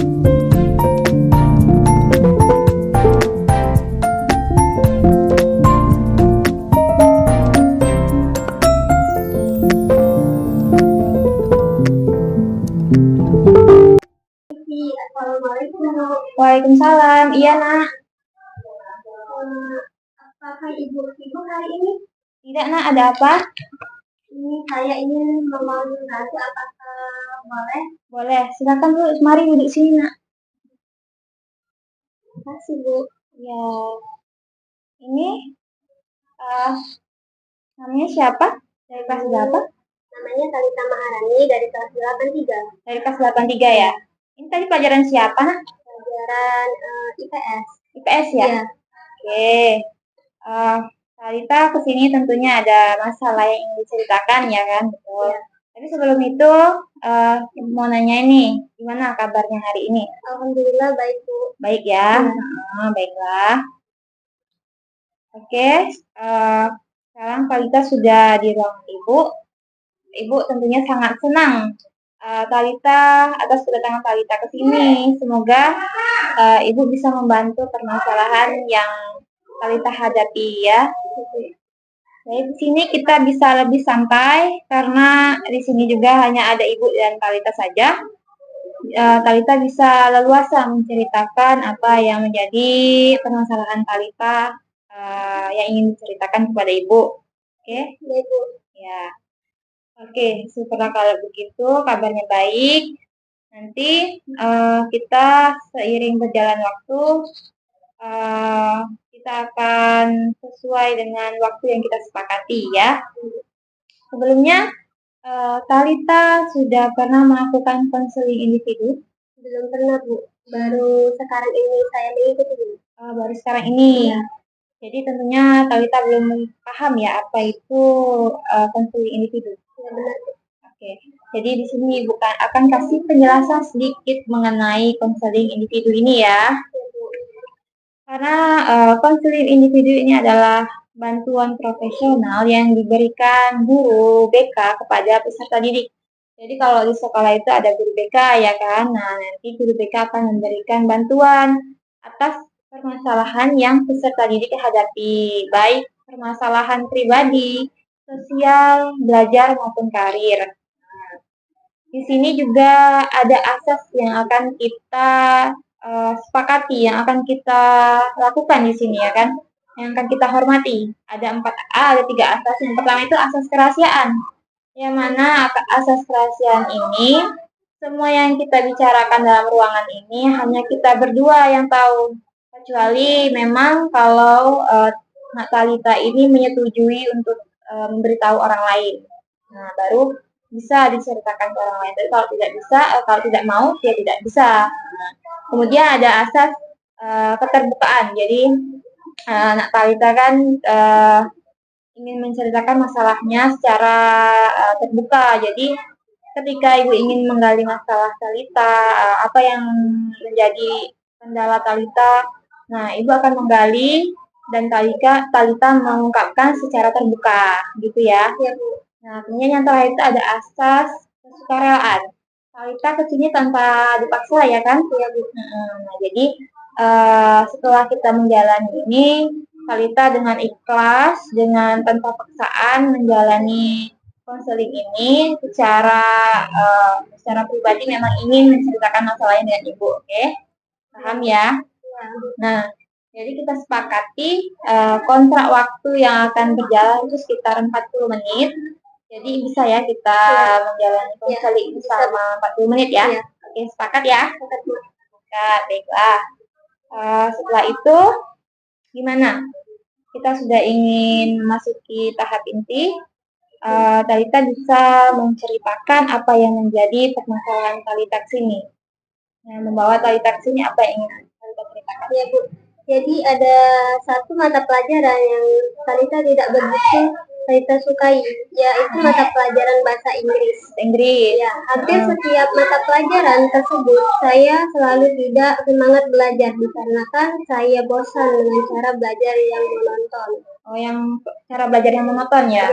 Waalaikumsalam. Iya, Nak. Apakah Ibu sibuk hari ini? Tidak, Nak. Ada apa? Ini saya ingin memanggil Nanti, apakah boleh? Boleh. Silakan Bu. Mari duduk sini, Nak. Terima kasih, Bu. Ya. Ini namanya siapa? Dari kelas berapa? Namanya Talita Maharani dari kelas 83. Dari kelas 83 ya? Ini tadi pelajaran siapa, Nak? Pelajaran IPS. IPS ya? Iya. Oke. Talita kesini tentunya ada masalah yang ingin diceritakan ya kan? Betul. Ya. Tapi sebelum itu, mau nanya ini, gimana kabarnya hari ini? Alhamdulillah baik, Bu. Baik ya? Baiklah. Oke, sekarang Talita sudah di ruang Ibu. Ibu tentunya sangat senang Talita atas kedatangan Talita ke sini. Semoga Ibu bisa membantu permasalahan yang Talita hadapi ya. Jadi di sini kita bisa lebih santai karena di sini juga hanya ada Ibu dan Talita saja. Talita bisa leluasa menceritakan apa yang menjadi permasalahan Talita yang ingin diceritakan kepada Ibu. Oke? Ya, Ibu. Ya. Oke, syukurlah kalau begitu, kabarnya baik. Nanti kita seiring berjalan waktu, kita akan sesuai dengan waktu yang kita sepakati ya. Sebelumnya, Talita sudah pernah melakukan konseling individu? Belum pernah, Bu. Baru sekarang ini saya mengikuti, Bu. Baru sekarang ini. Ya. Jadi tentunya Talita belum paham ya apa itu konseling individu. Ya, benar. Oke. Jadi di sini Ibu akan kasih penjelasan sedikit mengenai konseling individu ini ya. Karena konseling individu ini adalah bantuan profesional yang diberikan guru BK kepada peserta didik. Jadi kalau di sekolah itu ada guru BK ya kan, nah nanti guru BK akan memberikan bantuan atas permasalahan yang peserta didik hadapi, baik permasalahan pribadi, sosial, belajar maupun karir. Di sini juga ada asas yang akan kita sepakati, yang akan kita lakukan di sini ya kan, yang akan kita hormati. Ada 3 asas. Yang pertama itu asas kerahasiaan, yang mana asas kerahasiaan ini semua yang kita bicarakan dalam ruangan ini hanya kita berdua yang tahu, kecuali memang kalau Talita ini menyetujui untuk memberitahu orang lain. Nah, baru bisa diceritakan ke orang lain. Tapi kalau tidak bisa, kalau tidak mau, dia tidak bisa. Kemudian ada asas keterbukaan. Jadi Talita kan ingin menceritakan masalahnya secara terbuka. Jadi ketika Ibu ingin menggali masalah Talita, apa yang menjadi kendala Talita, nah Ibu akan menggali dan Talita mengungkapkan secara terbuka, gitu ya. Ya, Bu. Nah, kemudian yang terakhir itu ada asas kesukaraan. Talita kesini tanpa dipaksa ya kan? Ya, Bu. Nah, jadi setelah kita menjalani ini, Talita dengan ikhlas, dengan tanpa paksaan menjalani konseling ini secara pribadi memang ingin menceritakan masalahnya dengan Ibu, oke? Paham ya? Nah, jadi kita sepakati kontrak waktu yang akan berjalan itu sekitar 40 menit. Jadi bisa ya kita menjalani konseling ini selama 40 menit ya. Oke, sepakat ya? Sepakat, baiklah. Setelah itu, gimana? Kita sudah ingin memasuki tahap inti. Talita bisa menceritakan apa yang menjadi permasalahan Talita sini. Yang membawa Talita sini apa yang ingin Talita ceritakan? Ya, Bu. Jadi ada satu mata pelajaran yang Talita tidak begitu Talita sukai, yaitu mata pelajaran bahasa Inggris. Ya, hampir setiap mata pelajaran tersebut saya selalu tidak semangat belajar dikarenakan saya bosan dengan cara belajar yang monoton. Oh, yang cara belajar yang monoton ya?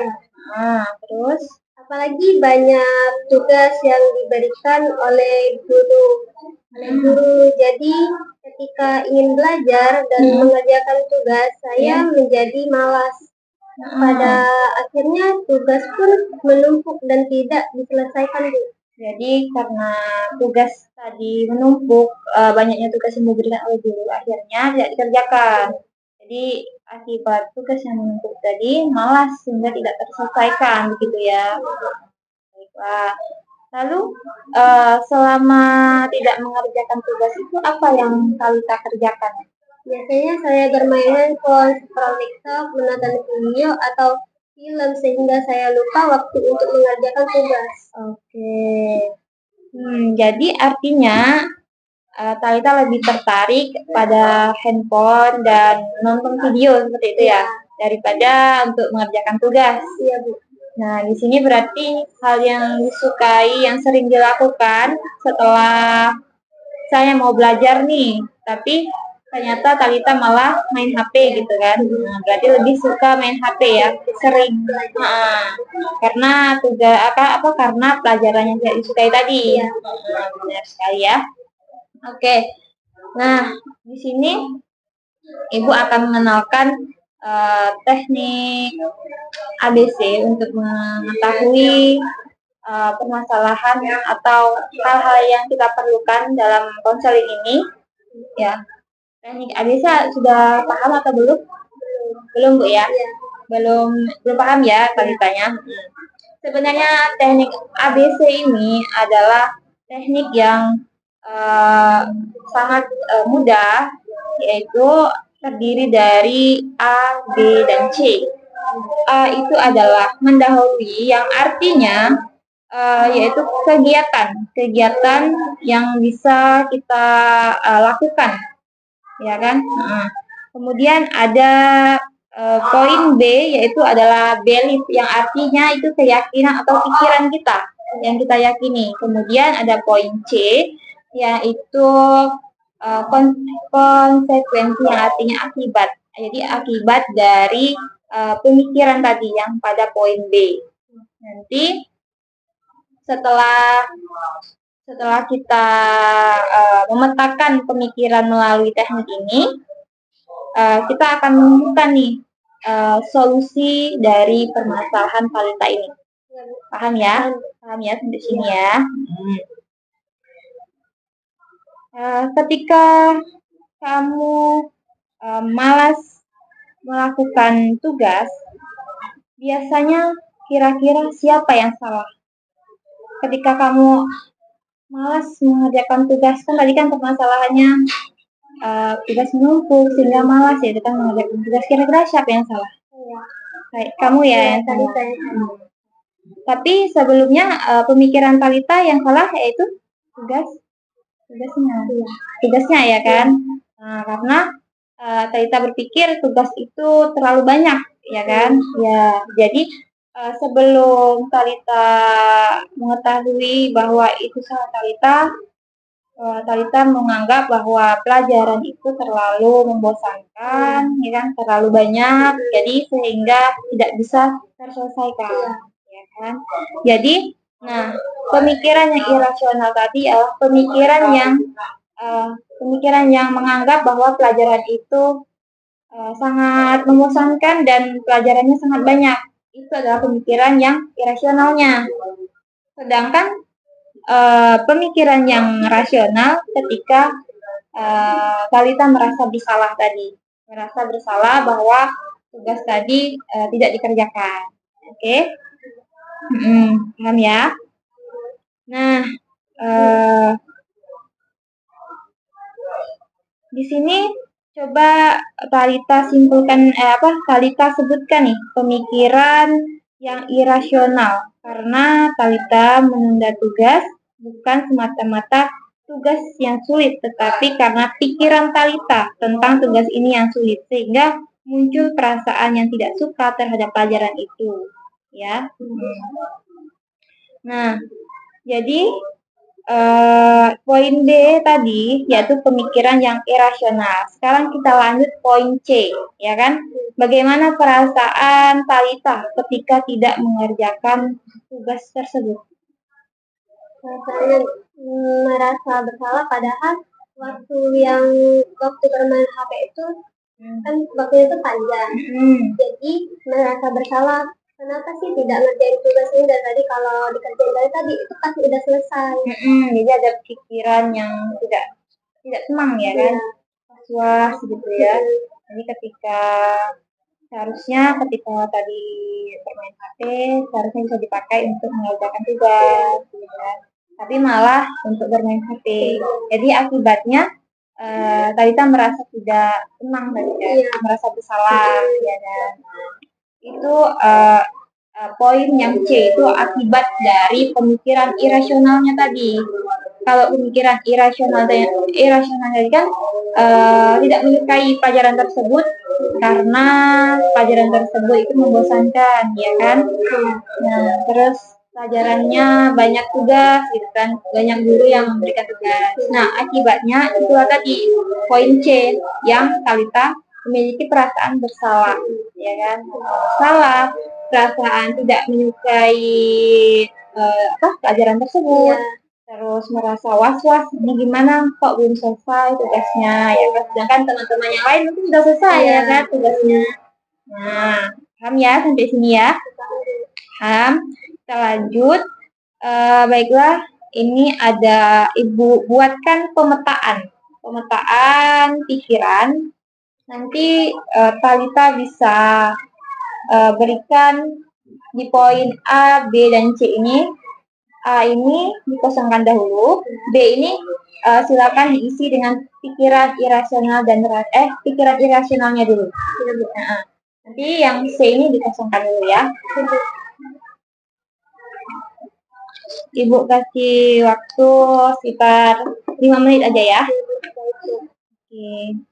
Terus? Apalagi banyak tugas yang diberikan oleh guru oleh guru. Jadi ketika ingin belajar dan mengerjakan tugas, saya menjadi malas. Pada akhirnya tugas pun menumpuk dan tidak diselesaikan, Bu. Jadi karena tugas tadi menumpuk, banyaknya tugas yang diberikan oleh guru, akhirnya tidak dikerjakan. Jadi akibat tugas yang menumpuk tadi malas sehingga tidak terselesaikan, begitu ya. Baiklah. Lalu selama tidak mengerjakan tugas itu apa yang Talita kerjakan? Biasanya saya bermain handphone, scroll TikTok, menonton video atau film sehingga saya lupa waktu untuk mengerjakan tugas. Oke. Jadi artinya Talita lebih tertarik pada handphone dan nonton video seperti itu ya, daripada untuk mengerjakan tugas. Iya, Bu. Nah, di sini berarti hal yang disukai, yang sering dilakukan setelah saya mau belajar nih, tapi ternyata Talita malah main HP gitu kan. Nah, berarti lebih suka main HP ya, sering. Karena tugas karena pelajarannya tidak disukai tadi. Benar sekali ya. Oke. Nah, di sini Ibu akan mengenalkan teknik ABC untuk mengetahui permasalahan atau hal-hal yang kita perlukan dalam konseling ini. Ya, teknik ABC sudah paham atau belum? Belum, Bu ya? Belum paham ya Talitanya. Sebenarnya teknik ABC ini adalah teknik yang sangat mudah, yaitu terdiri dari A, B, dan C. A itu adalah mendahului, yang artinya yaitu kegiatan yang bisa kita lakukan, ya kan? Kemudian ada poin B, yaitu adalah belief, yang artinya itu keyakinan atau pikiran kita yang kita yakini. Kemudian ada poin C, yaitu konsekuensi, yang artinya akibat. Jadi akibat dari pemikiran tadi yang pada poin B. Nanti setelah kita memetakan pemikiran melalui teknik ini, kita akan menemukan nih solusi dari permasalahan Talita ini. Paham ya? Paham ya sampai sini ya? Ketika kamu malas melakukan tugas, biasanya kira-kira siapa yang salah? Ketika kamu malas mengerjakan tugas, kan tadi kan permasalahannya tugas menumpuk sehingga malas ya kita mengerjakan tugas. Kira-kira siapa yang salah? Kamu ya yang salah. Tapi sebelumnya pemikiran Talita yang salah yaitu tugasnya ya kan. Nah, karena Talita berpikir tugas itu terlalu banyak, ya kan? Ya, jadi sebelum Talita mengetahui bahwa itu salah Talita menganggap bahwa pelajaran itu terlalu membosankan, ya kan? Terlalu banyak, jadi sehingga tidak bisa terselesaikan, ya kan? Jadi, nah, pemikiran yang irasional tadi adalah pemikiran yang menganggap bahwa pelajaran itu sangat membosankan dan pelajarannya sangat banyak. Itu adalah pemikiran yang irasionalnya. Sedangkan pemikiran yang rasional ketika Talita merasa bersalah tadi, merasa bersalah bahwa tugas tadi tidak dikerjakan. Oke? Paham ya? Nah, di sini coba Talita simpulkan, Talita sebutkan nih pemikiran yang irasional, karena Talita menunda tugas bukan semata-mata tugas yang sulit, tetapi karena pikiran Talita tentang tugas ini yang sulit, sehingga muncul perasaan yang tidak suka terhadap pelajaran itu, ya. Nah, jadi poin B tadi yaitu pemikiran yang irasional. Sekarang kita lanjut poin C, ya kan? Bagaimana perasaan Talita ketika tidak mengerjakan tugas tersebut? Rasanya merasa bersalah, padahal waktu bermain HP itu kan waktunya itu panjang. Jadi merasa bersalah, kenapa sih tidak ngerjain tugas ini dari tadi, kalau dikerjain dari tadi itu pasti udah selesai. Jadi ada pikiran yang tidak senang ya kan, was-was gitu ya. Jadi seharusnya ketika tadi bermain HP, seharusnya bisa dipakai untuk mengerjakan tugas gitu kan. Tapi malah untuk bermain HP. Jadi akibatnya Talita merasa tidak senang tadi kan, merasa bersalah ya kan. Itu poin yang C itu akibat dari pemikiran irasionalnya tadi. Kalau pemikiran irasional tadi kan tidak menyukai pelajaran tersebut karena pelajaran tersebut itu membosankan, ya kan? Nah, terus pelajarannya banyak tugas, gitu kan? Banyak guru yang memberikan tugas. Nah, akibatnya itulah tadi poin C yang Talita memiliki perasaan bersalah, ya kan? Salah, perasaan tidak menyukai pelajaran tersebut. Terus merasa was-was, ini gimana kok belum selesai tugasnya, ya kan? Sedangkan teman-teman yang lain mungkin sudah selesai ya kan tugasnya. Nah, paham ya sampai sini ya? Paham? Kita lanjut. Baiklah, ini ada Ibu buatkan pemetaan pikiran. Nanti Talita bisa berikan di poin A, B, dan C ini. A ini dikosongkan dahulu, B ini silakan diisi dengan pikiran irasional dan pikiran irasionalnya dulu. Nanti yang C ini dikosongkan dulu ya. Ibu kasih waktu sekitar 5 menit aja ya. Oke.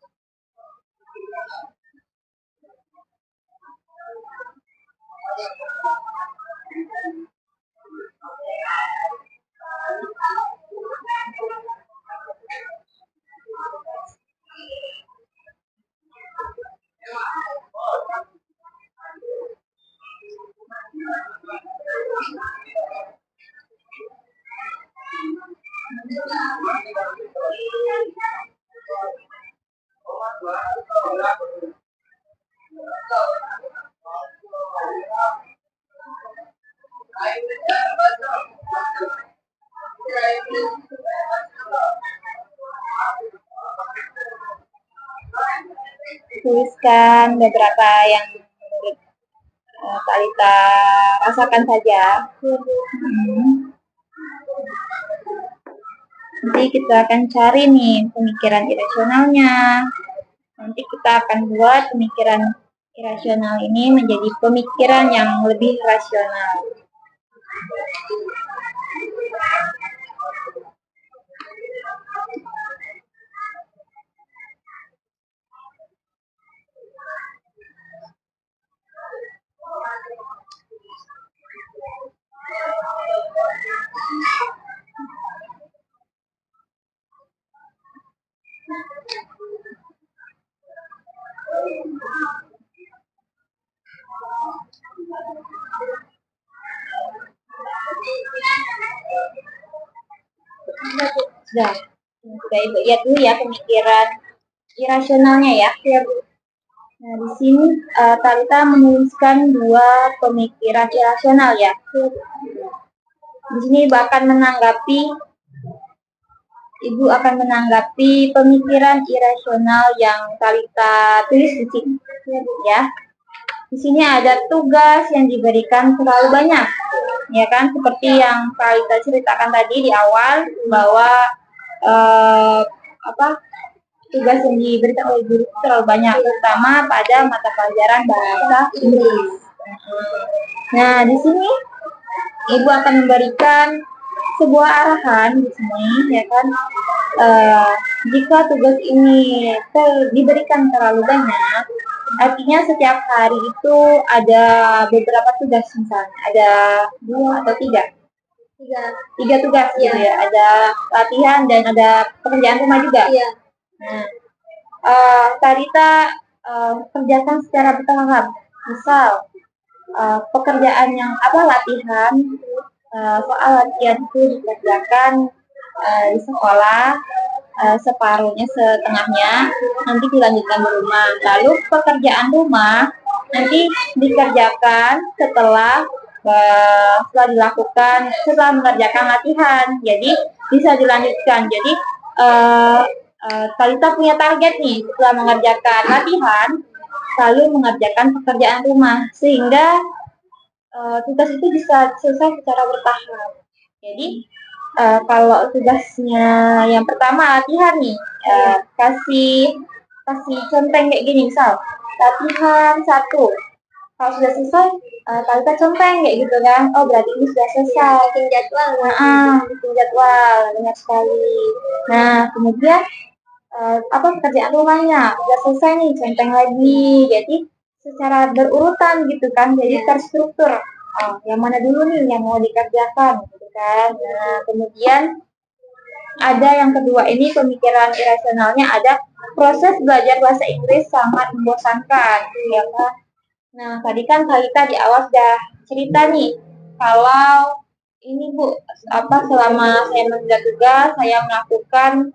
Tuliskan beberapa yang menurut Talita rasakan saja. Nanti kita akan cari nih pemikiran irasionalnya. Nanti kita akan buat pemikiran irasional ini menjadi pemikiran yang lebih rasional. Sudah Ibu lihat dulu ya pemikiran irasionalnya ya. Nah, di sini Talita menuliskan 2 pemikiran irasional ya. Di sini Ibu akan menanggapi pemikiran irasional yang Talita tulis di sini ya. Di sini ada tugas yang diberikan terlalu banyak, ya kan? Seperti yang Talita ceritakan tadi di awal bahwa tugas yang diberikan oleh guru terlalu banyak, terutama pada mata pelajaran bahasa Inggris. Nah, di sini Ibu akan memberikan sebuah arahan di sini, ya kan? Jika tugas ini diberikan terlalu banyak, artinya setiap hari itu ada beberapa tugas, misalnya ada 2 atau 3 tugas gitu ya. Ada latihan dan ada pekerjaan rumah juga. Nah, Talita kerjakan secara bertahap. Misal pekerjaan yang latihan, soal latihan itu dikerjakan di sekolah, separuhnya, setengahnya nanti dilanjutkan di rumah. Lalu pekerjaan rumah nanti dikerjakan setelah mengerjakan latihan. Jadi bisa dilanjutkan. Jadi Talita punya target nih, setelah mengerjakan latihan lalu mengerjakan pekerjaan rumah, sehingga tugas itu bisa selesai secara bertahap. Jadi kalau tugasnya yang pertama latihan nih, kasih conteng kayak gini, misal latihan 1. Kalau sudah selesai, Talita conteng kayak gitu kan. Oh, berarti ini sudah selesai. Bikin jadwal. Bikin jadwal, benar sekali. Nah, kemudian pekerjaan rumahnya sudah selesai nih, conteng lagi. Jadi secara berurutan gitu kan, jadi terstruktur. Yang mana dulu nih yang mau dikerjakan gitu kan. Nah, kemudian ada yang kedua ini, pemikiran irasionalnya, ada proses belajar bahasa Inggris sangat membosankan, ya kan? Nah, tadi kan Talita di awal sudah cerita nih, kalau ini Bu, selama saya menunda tugas, saya melakukan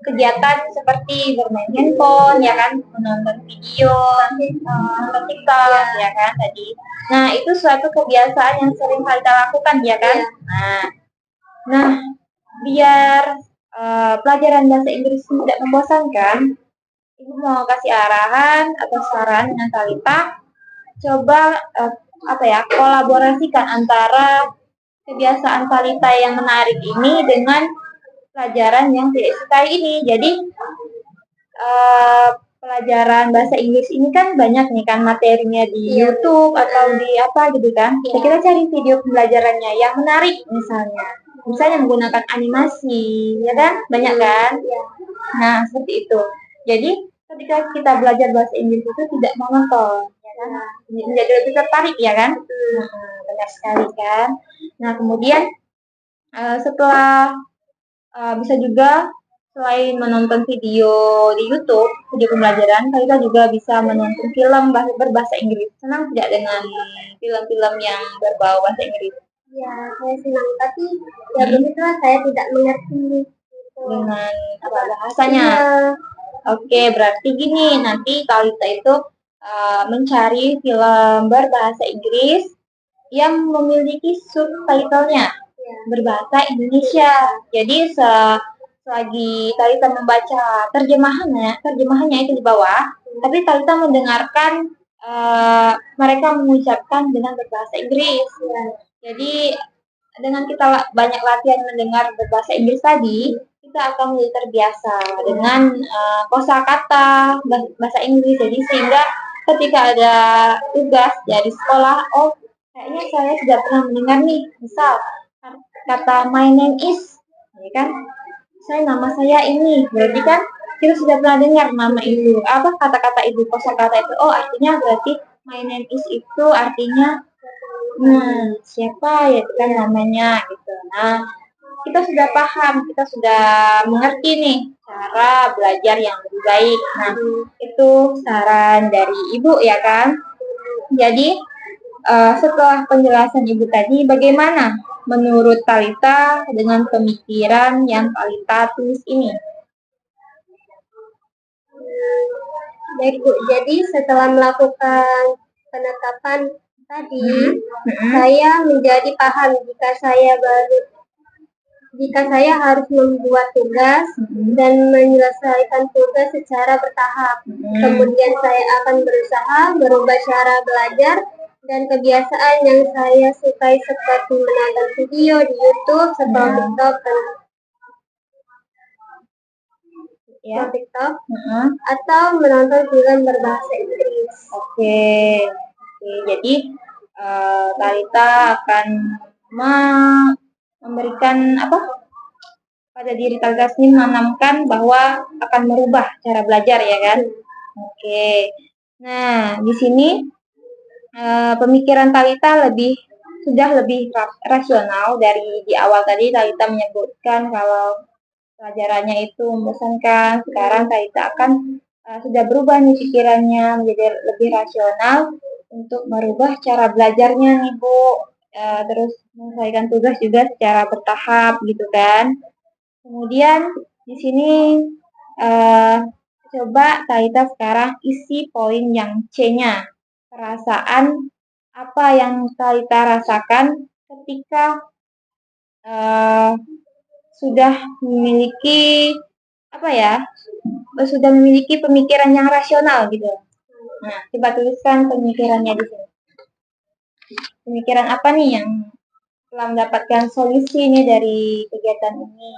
kegiatan seperti bermain handphone, ya kan, menonton video, nonton TikTok, ya kan tadi. Nah, itu suatu kebiasaan yang sering Talita lakukan, ya kan? Nah, biar pelajaran bahasa Inggris tidak membosankan, Ibu mau kasih arahan atau saran dengan Talita, coba kolaborasikan antara kebiasaan Talita yang menarik ini dengan pelajaran yang tidak disukai ini. Jadi pelajaran bahasa Inggris ini kan banyak nih kan materinya di YouTube atau di apa gitu kan. Kita cari video pembelajarannya yang menarik, misalnya menggunakan animasi, ya kan, banyak kan. Nah, seperti itu. Jadi ketika kita belajar bahasa Inggris itu tidak monoton, ya kan? Menjadi lebih tertarik, ya kan? Benar sekali kan. Nah, kemudian setelah bisa juga selain menonton video di YouTube, video pembelajaran, kita juga bisa menonton film berbahasa Inggris. Senang tidak dengan film-film yang berbau bahasa Inggris? Ya, saya senang, tapi ya begitulah, saya tidak mengerti dengan bahasanya. Oke, berarti gini, nanti Talita itu mencari film berbahasa Inggris yang memiliki subtitlenya berbahasa Indonesia. Jadi selagi Talita membaca terjemahannya itu di bawah, tapi Talita mendengarkan mereka mengucapkan dengan berbahasa Inggris. Jadi dengan kita banyak latihan mendengar berbahasa Inggris tadi, kita akan menjadi terbiasa dengan kosakata bahasa Inggris. Jadi sehingga ketika ada tugas dari sekolah, oh kayaknya saya sudah pernah mendengar nih, misal kata my name is, ya kan? Nama saya ini, berarti kan kita sudah pernah dengar nama itu, kata-kata itu, kosakata itu. Oh, artinya berarti my name is itu artinya siapa ya, itu kan namanya gitu. Nah, kita sudah paham, kita sudah mengerti nih cara belajar yang lebih baik. Nah, itu saran dari Ibu, ya kan? Jadi setelah penjelasan Ibu tadi, bagaimana menurut Talita dengan pemikiran yang Talita tulis ini? Baik Bu, jadi setelah melakukan penetapan tadi, saya menjadi paham jika saya harus membuat tugas dan menyelesaikan tugas secara bertahap. Kemudian saya akan berusaha merubah cara belajar dan kebiasaan yang saya sukai, seperti menonton video di YouTube, scroll TikTok, atau menonton film berbahasa Inggris. Oke. Jadi Talita akan memberikan pada diri Talita sendiri, menanamkan bahwa akan merubah cara belajar, ya kan? Oke. Nah, di sini pemikiran Talita sudah lebih rasional. Dari di awal tadi Talita menyebutkan kalau pelajarannya itu membosankan. Sekarang Talita akan sudah berubah nih pikirannya menjadi lebih rasional untuk merubah cara belajarnya nih Bu. Terus menyelesaikan tugas juga secara bertahap gitu kan. Kemudian di sini coba Talita sekarang isi poin yang C-nya. Perasaan apa yang Talita rasakan ketika sudah memiliki sudah memiliki pemikiran yang rasional gitu. Nah, coba tuliskan pemikirannya di sini. Pemikiran apa nih yang telah mendapatkan solusi nih dari kegiatan ini?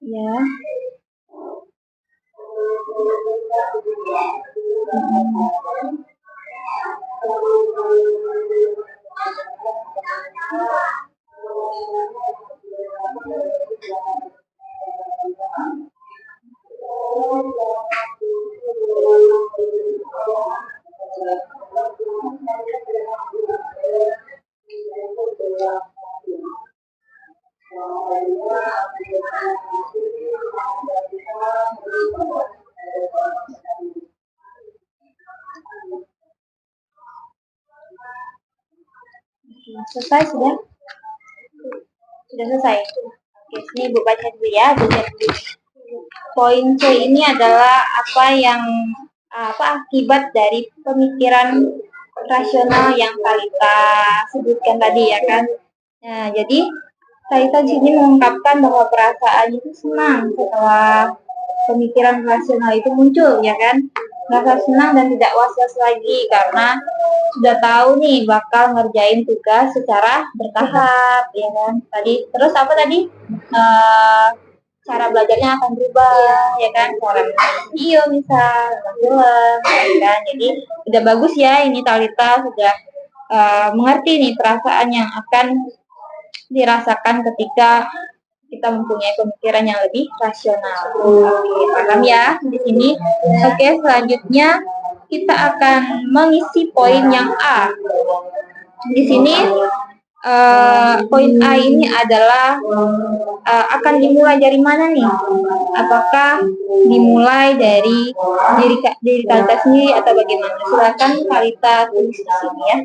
Ya. Selesai sudah? Sudah selesai. Oke, sini Ibu baca dulu ya. Poin C ini adalah akibat dari pemikiran rasional yang Talita sebutkan tadi ya kan. Nah, jadi Talita di sini mengungkapkan bahwa perasaan itu senang setelah pemikiran rasional itu muncul ya kan. Merasa senang dan tidak was-was lagi karena sudah tahu nih bakal ngerjain tugas secara bertahap ya kan. Tadi terus apa tadi? Cara belajarnya akan berubah ya kan, cara video misal film ya kan. Jadi udah bagus ya ini Talita sudah mengerti nih perasaan yang akan dirasakan ketika kita mempunyai pemikiran yang lebih rasional. Oke, paham ya di sini. Oke, selanjutnya kita akan mengisi poin yang A. Di sini poin A ini adalah akan dimulai dari mana nih? Apakah dimulai dari diri Talita sendiri atau bagaimana? Silakan Talita tulis di sini ya.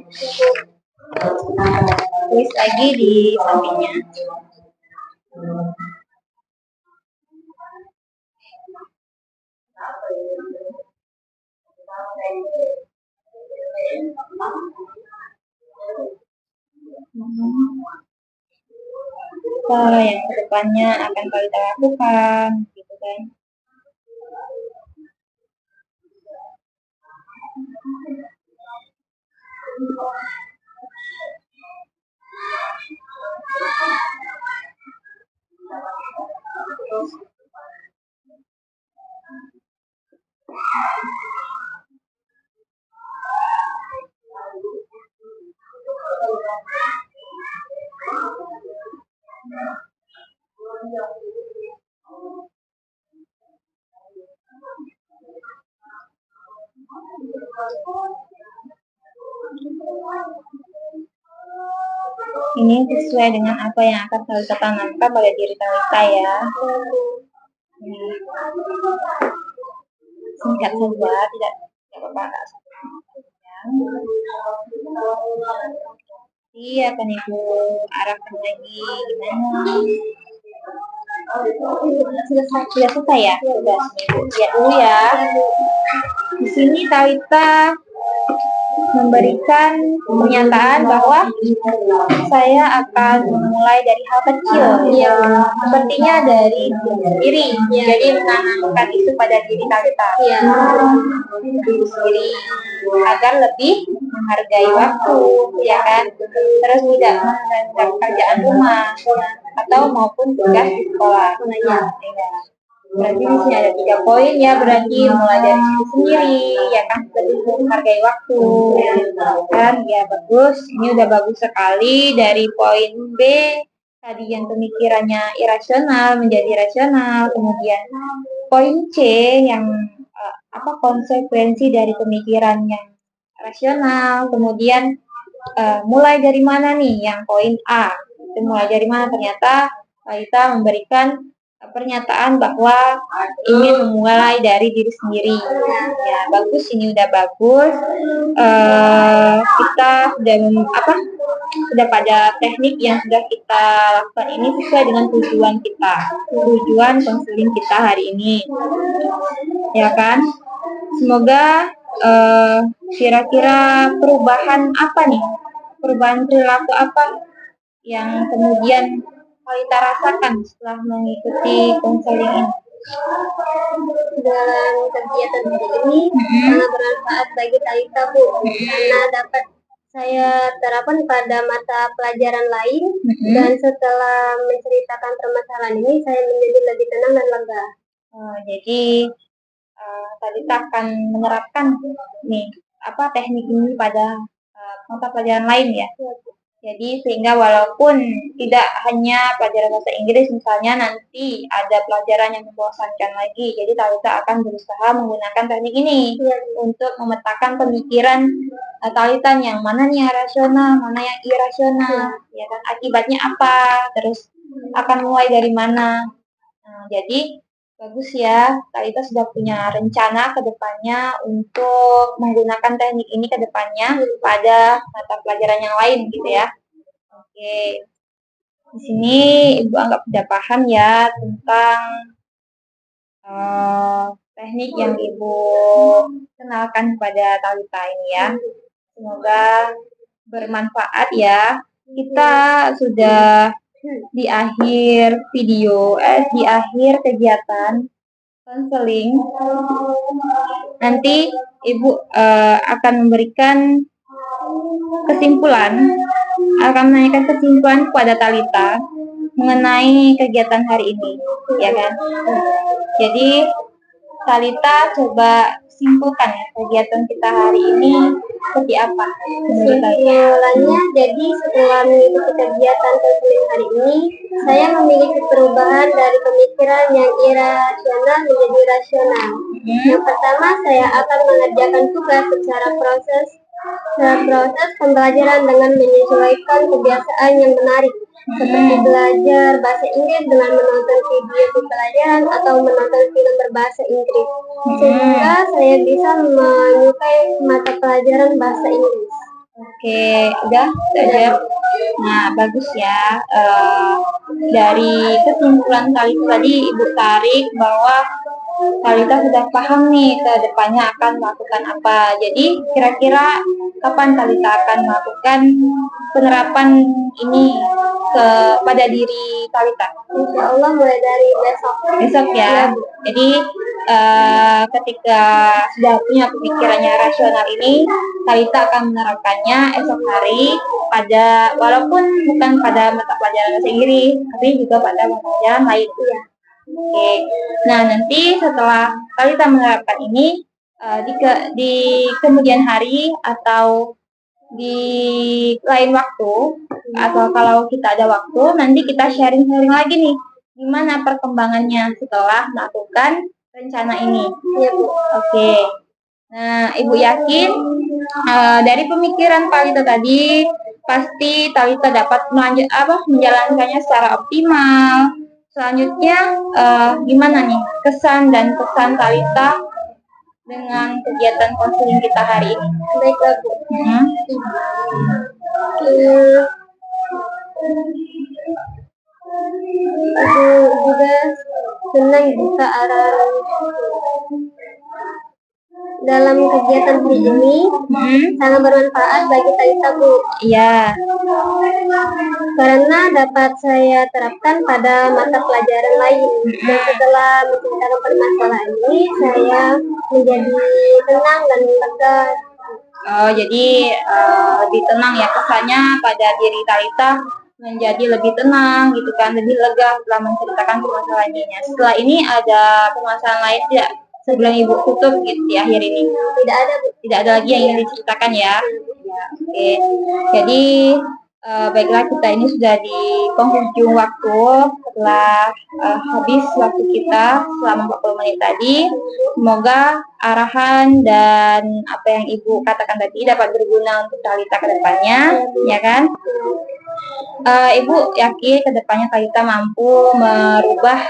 Tulis lagi di sampingnya. Cara yang kedepannya akan Talita lakukan, gitu kan? Ini sesuai dengan apa yang akan Talita tanamkan pada diri Talita ya. Singkat saja, tidak apa-apa. Iya, akan Ibu arahkan lagi gimana? Sudah selesai ya? Sudah, Ibu lihat dulu ya. Di sini Talita memberikan pernyataan bahwa saya akan memulai dari hal kecil, ya, sepertinya dari diri, jadi menanamkan itu pada diri Talita, diri sendiri, agar lebih menghargai waktu, ya kan, terus tidak menunda pekerjaan rumah atau maupun tugas di sekolah. Berarti di sini ada 3 poin ya, berarti mulai dari diri sendiri ya kan, lebih menghargai waktu kan. Ya bagus, ini udah bagus sekali. Dari poin B tadi yang pemikirannya irasional menjadi rasional, kemudian poin C yang konsekuensi dari pemikiran yang rasional, kemudian mulai dari mana nih yang poin A, itu mulai dari mana. Ternyata kita memberikan pernyataan bahwa ingin memulai dari diri sendiri. Ya, bagus, ini udah bagus. Kita sudah pada teknik yang sudah kita lakukan ini sesuai dengan tujuan konseling kita hari ini, ya kan? Semoga kira-kira perubahan perilaku apa yang kemudian kita rasakan setelah mengikuti konseling ini. Dalam kegiatan hari ini sangat bermanfaat bagi Talita, Bu, karena dapat saya terapkan pada mata pelajaran lain, dan setelah menceritakan permasalahan ini saya menjadi lebih tenang dan lega. Jadi Talita akan menerapkan teknik ini pada mata pelajaran lain ya. Jadi sehingga walaupun tidak hanya pelajaran bahasa Inggris, misalnya nanti ada pelajaran yang membosankan lagi, jadi Talita akan berusaha menggunakan teknik ini untuk memetakan pemikiran Talita yang mana yang rasional, mana yang irasional, ya kan? Akibatnya apa, terus akan mulai dari mana. Jadi bagus ya, Talita sudah punya rencana ke depannya untuk menggunakan teknik ini ke depannya pada mata pelajaran yang lain gitu ya. Oke. Di sini Ibu anggap sudah paham ya tentang teknik yang Ibu kenalkan pada Talita ini ya. Semoga bermanfaat ya. Kita sudah di akhir di akhir kegiatan konseling. Nanti Ibu akan memberikan menanyakan kesimpulan kepada Talita mengenai kegiatan hari ini, ya kan? Jadi Talita coba simpulkan ya kegiatan kita hari ini seperti apa? Kesimpulannya, jadi setelah mengikuti kegiatan konseling hari ini, saya memiliki perubahan dari pemikiran yang irasional menjadi rasional. Yang pertama, saya akan mengerjakan tugas secara proses pembelajaran dengan menyesuaikan kebiasaan yang menarik, seperti belajar bahasa Inggris dengan menonton video pembelajaran atau menonton film berbahasa Inggris, sehingga saya bisa menyukai mata pelajaran bahasa Inggris. Oke, udah jawab. Nah, bagus ya. Dari kesimpulan tadi Ibu tarik bahwa Talita sudah paham nih ke depannya akan melakukan apa. Jadi kira-kira kapan Talita akan melakukan penerapan ini pada diri Talita? Insya Allah mulai dari besok. Besok ya. Jadi ketika sudah punya pemikirannya rasional ini, Talita akan menerapkannya esok hari walaupun bukan pada mata pelajaran bahasa Inggris, tapi juga pada mata pelajaran lain. Ya. Oke. Nah, nanti setelah Talita menerapkan ini di kemudian hari atau di lain waktu, atau kalau kita ada waktu, nanti kita sharing-sharing lagi nih gimana perkembangannya setelah melakukan rencana ini. Ya, Bu. Oke. Nah, Ibu yakin dari pemikiran Talita tadi pasti Talita dapat menjalankannya secara optimal. Selanjutnya gimana nih kesan dan pesan Talita dengan kegiatan konseling kita hari ini? Baiklah, Bu. Aku juga senang bisa dalam kegiatan hari ini sangat bermanfaat bagi Talita, Bu. Iya. Karena dapat saya terapkan pada mata pelajaran lain. Dan setelah menceritakan permasalahan ini, saya menjadi tenang dan lega. Jadi lebih tenang ya, kesannya pada diri Talita menjadi lebih tenang gitu kan, lebih lega setelah menceritakan permasalahannya. Setelah ini ada permasalahan lain tidak sebelum Ibu tutup gitu di akhir ini? Tidak ada, Bu. Tidak ada lagi yang ingin diceritakan ya. Ya, oke. Jadi Baiklah, kita ini sudah di penghujung waktu setelah habis waktu kita selama 40 menit tadi. Semoga arahan dan apa yang Ibu katakan tadi dapat berguna untuk Talita ke depannya, ya kan? Ibu yakin ke depannya Talita mampu merubah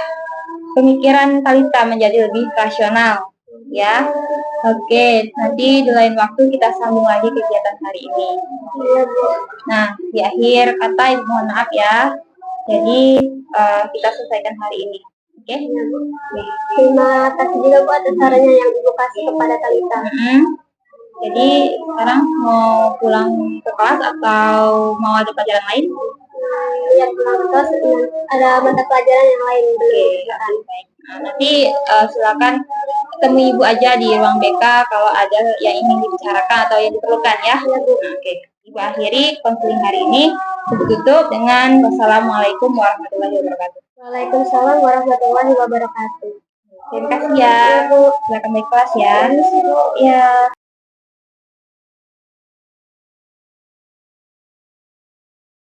pemikiran Talita menjadi lebih rasional, ya. Oke, nanti di lain waktu kita sambung lagi kegiatan hari ini. Nah, di akhir kata Ibu mohon maaf ya. Jadi kita selesaikan hari ini. Oke? Terima kasih juga Bu atas sarannya yang Ibu kasih kepada Talita. Jadi sekarang mau pulang ke kelas atau mau ada pelajaran lain? Ya, pulang ke kelas ada mata pelajaran yang lain. Oke, baik. Nah, nanti silakan ketemu Ibu aja di ruang BK kalau ada yang ingin dibicarakan atau yang diperlukan ya. Oke. Ibu akhiri konseling hari ini. Ibu tutup dengan wassalamualaikum warahmatullahi wabarakatuh. Waalaikumsalam warahmatullahi wabarakatuh. Terima kasih ya. Silakan naik kelas ya. Ya.